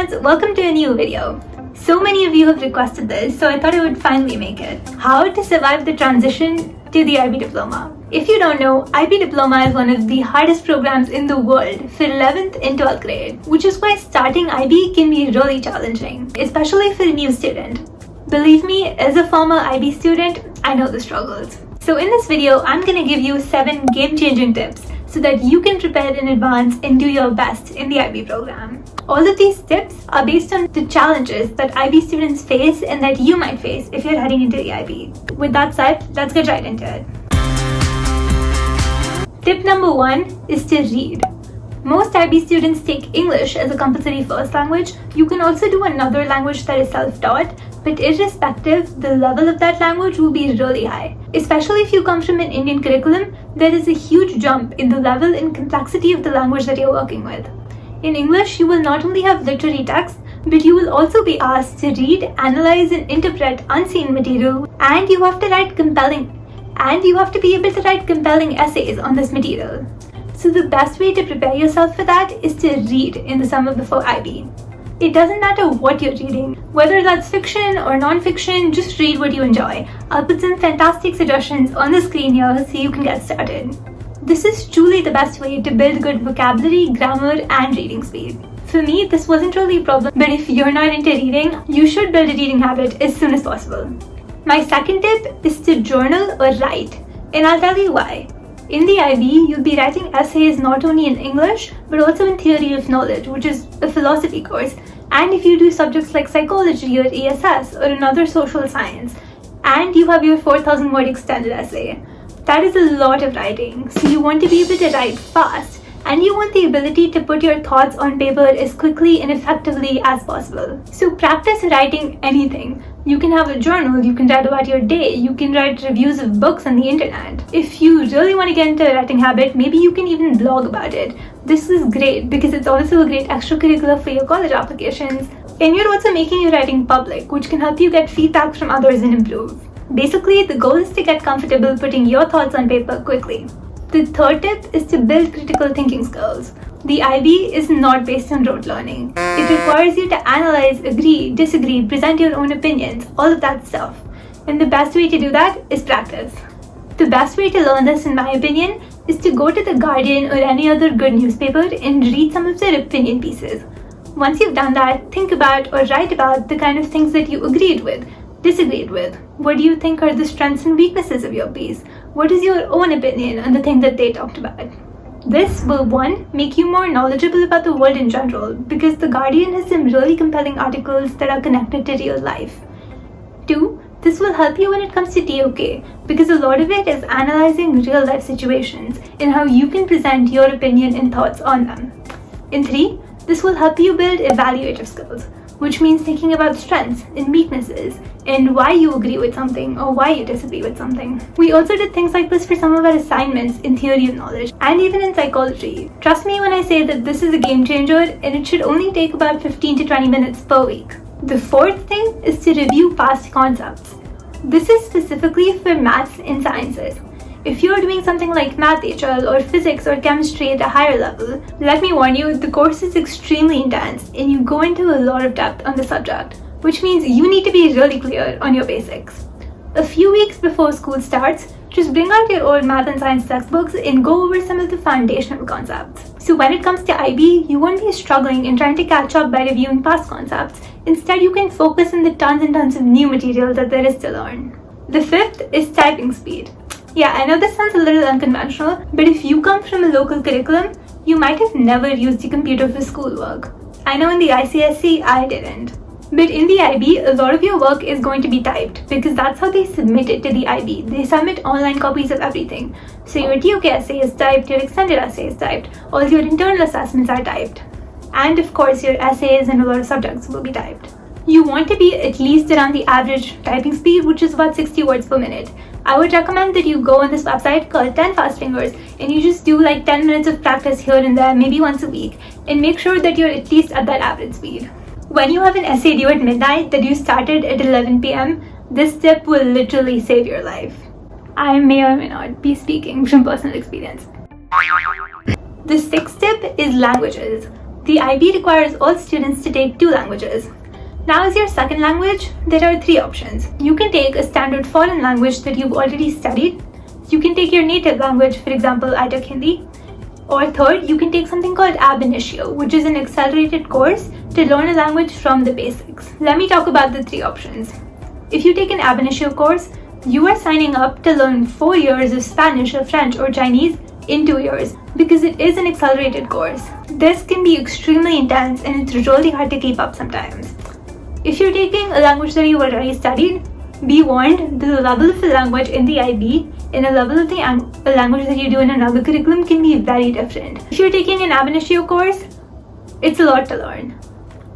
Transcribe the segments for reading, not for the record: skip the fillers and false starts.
fans, welcome to a new video. So many of you have requested this, so I thought I would finally make it. How to survive the transition to the IB diploma. If you don't know, IB diploma is one of the hardest programs in the world for 11th and 12th grade, which is why starting IB can be really challenging, especially for a new student. Believe me, as a former IB student, I know the struggles. So in this video, I'm gonna give you 7 game-changing tips so that you can prepare in advance and do your best in the IB program. All of these tips are based on the challenges that IB students face and that you might face if you're heading into the IB. With that said, let's get right into it. Tip number 1 is to read. Most IB students take English as a compulsory first language. You can also do another language that is self-taught, but irrespective, the level of that language will be really high. Especially if you come from an Indian curriculum, there is a huge jump in the level and complexity of the language that you're working with. In English, you will not only have literary text, but you will also be asked to read, analyze, and interpret unseen material, and you have to be able to write compelling essays on this material. So the best way to prepare yourself for that is to read in the summer before IB. It doesn't matter what you're reading, whether that's fiction or non-fiction, just read what you enjoy. I'll put some fantastic suggestions on the screen here so you can get started. This is truly the best way to build good vocabulary, grammar, and reading speed. For me, this wasn't really a problem, but if you're not into reading, you should build a reading habit as soon as possible. My second tip is to journal or write, and I'll tell you why. In the IB, you'll be writing essays not only in English, but also in theory of knowledge, which is a philosophy course. And if you do subjects like psychology or ESS or another social science, and you have your 4,000 word extended essay, that is a lot of writing. So you want to be able to write fast, and you want the ability to put your thoughts on paper as quickly and effectively as possible. So practice writing anything. You can have a journal, you can write about your day, you can write reviews of books on the internet. If you really want to get into a writing habit, maybe you can even blog about it. This is great because it's also a great extracurricular for your college applications. And you're also making your writing public, which can help you get feedback from others and improve. Basically, the goal is to get comfortable putting your thoughts on paper quickly. The third tip is to build critical thinking skills. The IB is not based on rote learning. It requires you to analyze, agree, disagree, present your own opinions, all of that stuff. And the best way to do that is practice. The best way to learn this, in my opinion, is to go to The Guardian or any other good newspaper and read some of their opinion pieces. Once you've done that, think about or write about the kind of things that you agreed with, disagreed with. What do you think are the strengths and weaknesses of your piece? What is your own opinion on the thing that they talked about? This will 1. Make you more knowledgeable about the world in general, because The Guardian has some really compelling articles that are connected to real life. 2. This will help you when it comes to TOK, because a lot of it is analyzing real life situations and how you can present your opinion and thoughts on them. And 3. This will help you build evaluative skills, which means thinking about strengths and weaknesses and why you agree with something or why you disagree with something. We also did things like this for some of our assignments in theory of knowledge and even in psychology. Trust me when I say that this is a game changer and it should only take about 15 to 20 minutes per week. The fourth thing is to review past concepts. This is specifically for maths and sciences. If you're doing something like Math HL or physics or chemistry at a higher level, let me warn you, the course is extremely intense and you go into a lot of depth on the subject, which means you need to be really clear on your basics. A few weeks before school starts, just bring out your old math and science textbooks and go over some of the foundational concepts. So when it comes to IB, you won't be struggling and trying to catch up by reviewing past concepts. Instead, you can focus on the tons and tons of new material that there is to learn. The fifth is typing speed. Yeah, I know this sounds a little unconventional, but if you come from a local curriculum, you might have never used a computer for schoolwork. I know in the ICSE, I didn't. But in the IB, a lot of your work is going to be typed because that's how they submit it to the IB. They submit online copies of everything. So your TOK essay is typed, your extended essay is typed, all your internal assessments are typed. And of course, your essays and a lot of subjects will be typed. You want to be at least around the average typing speed, which is about 60 words per minute. I would recommend that you go on this website called 10 Fast Fingers and you just do like 10 minutes of practice here and there, maybe once a week, and make sure that you're at least at that average speed. When you have an essay due at midnight that you started at 11 p.m., this tip will literally save your life. I may or may not be speaking from personal experience. The sixth tip is languages. The IB requires all students to take 2 languages. Now, as your second language, there are 3 options. You can take a standard foreign language that you've already studied. You can take your native language, for example, I took Hindi. Or third, you can take something called Ab Initio, which is an accelerated course to learn a language from the basics. Let me talk about the 3 options. If you take an Ab Initio course, you are signing up to learn 4 years of Spanish or French or Chinese in 2 years because it is an accelerated course. This can be extremely intense and it's really hard to keep up sometimes. If you're taking a language that you've already studied, be warned, the level of the language in the IB and the level of the language that you do in another curriculum can be very different. If you're taking an Ab Initio course, it's a lot to learn.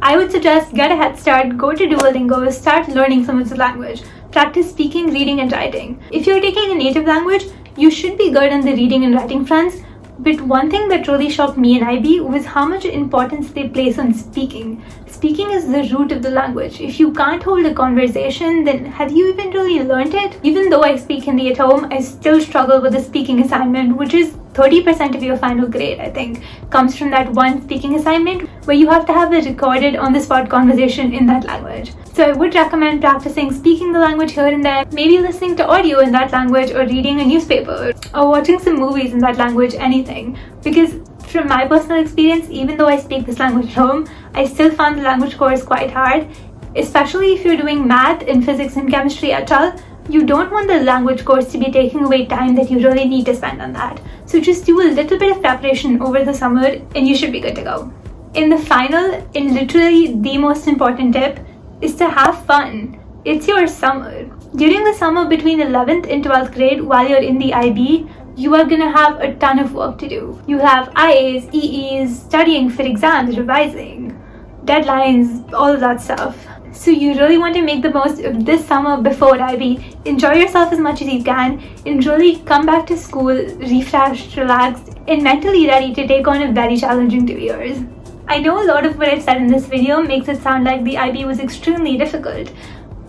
I would suggest get a head start, go to Duolingo, start learning some of the language. Practice speaking, reading and writing. If you're taking a native language, you should be good on the reading and writing fronts. But one thing that really shocked me in IB was how much importance they place on speaking. Speaking is the root of the language. If you can't hold a conversation, then have you even really learned it? Even though I speak Hindi at home, I still struggle with the speaking assignment, which is 30% of your final grade, I think, comes from that one speaking assignment where you have to have a recorded on-the-spot conversation in that language. So I would recommend practicing speaking the language here and there, maybe listening to audio in that language or reading a newspaper or watching some movies in that language, anything. Because from my personal experience, even though I speak this language at home, I still found the language course quite hard, especially if you're doing math and physics and chemistry at all. You don't want the language course to be taking away time that you really need to spend on that. So just do a little bit of preparation over the summer and you should be good to go. In the final, and literally the most important tip, is to have fun. It's your summer. During the summer between 11th and 12th grade, while you're in the IB, you are gonna have a ton of work to do. You have IAs, EEs, studying for exams, revising, deadlines, all of that stuff. So you really want to make the most of this summer before IB. Enjoy yourself as much as you can and really come back to school refreshed, relaxed, and mentally ready to take on a very challenging 2 years. I know a lot of what I've said in this video makes it sound like the IB was extremely difficult,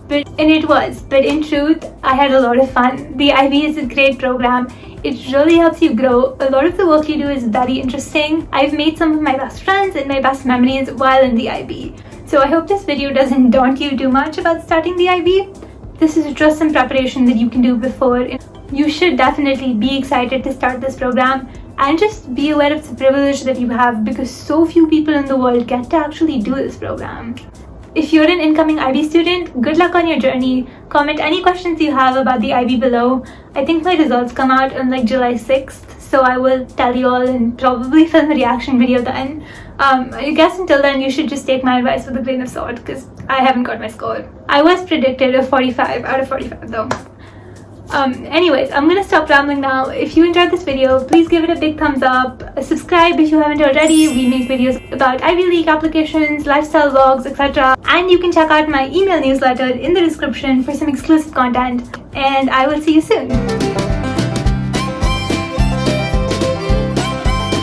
and it was, but in truth, I had a lot of fun. The IB is a great program. It really helps you grow. A lot of the work you do is very interesting. I've made some of my best friends and my best memories while in the IB. So I hope this video doesn't daunt you too much about starting the IB. This is just some preparation that you can do before. You should definitely be excited to start this program and just be aware of the privilege that you have because so few people in the world get to actually do this program. If you're an incoming IB student, good luck on your journey. Comment any questions you have about the IB below. I think my results come out on like July 6th, so I will tell you all and probably film a reaction video then. I guess until then you should just take my advice with a grain of salt because I haven't got my score. I was predicted a 45 out of 45 though. Anyways, I'm gonna stop rambling now. If you enjoyed this video, please give it a big thumbs up. Subscribe if you haven't already. We make videos about Ivy League applications, lifestyle vlogs, etc. And you can check out my email newsletter in the description for some exclusive content. And I will see you soon.